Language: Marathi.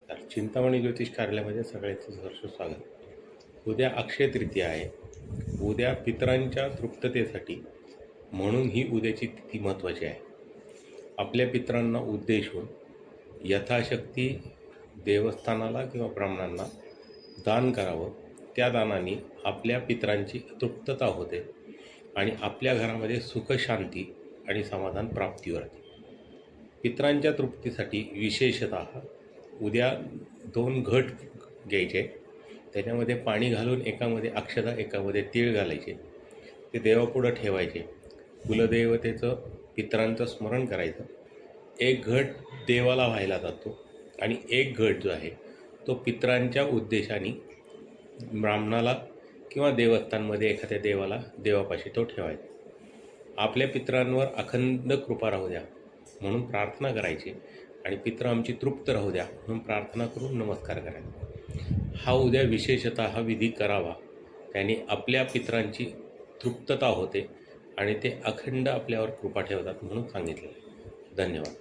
नमस्कार. चिंतामणी ज्योतिष कार्यालयामध्ये सगळ्यांचं सहर्ष स्वागत. उद्या अक्षय तृतीया आहे. उद्या पितरांच्या तृप्ततेसाठी म्हणून ही उद्याची तिथी महत्त्वाची आहे. आपल्या पितरांना उद्देशून यथाशक्ती देवस्थानाला किंवा ब्राह्मणांना दान करावं. त्या दानाने आपल्या पितरांची तृप्तता होते आणि आपल्या घरामध्ये सुख, शांती आणि समाधान प्राप्तीवर येते. पितरांच्या तृप्तीसाठी विशेषतः उद्या 2 घट घ्यायचे, त्याच्यामध्ये पाणी घालून एकामध्ये अक्षता एकामध्ये तीळ घालायचे, ते देवापुढं ठेवायचे. कुलदेवतेचं पितरांचं स्मरण करायचं. एक घट देवाला व्हायला जातो आणि एक घट जो आहे तो पितरांच्या उद्देशाने ब्राह्मणाला किंवा देवस्थानमध्ये एखाद्या देवापाशी तो ठेवायचा. आपल्या पितरांवर अखंड कृपा राहू द्या म्हणून प्रार्थना करायची आणि पित्र आमची तृप्त राहू द्या म्हणून प्रार्थना करून नमस्कार करायचा. हा उद्या विशेषतः हा विधी करावा. त्याने आपल्या पितरांची तृप्तता होते आणि ते अखंड आपल्यावर कृपा ठेवतात म्हणून सांगितलं. धन्यवाद.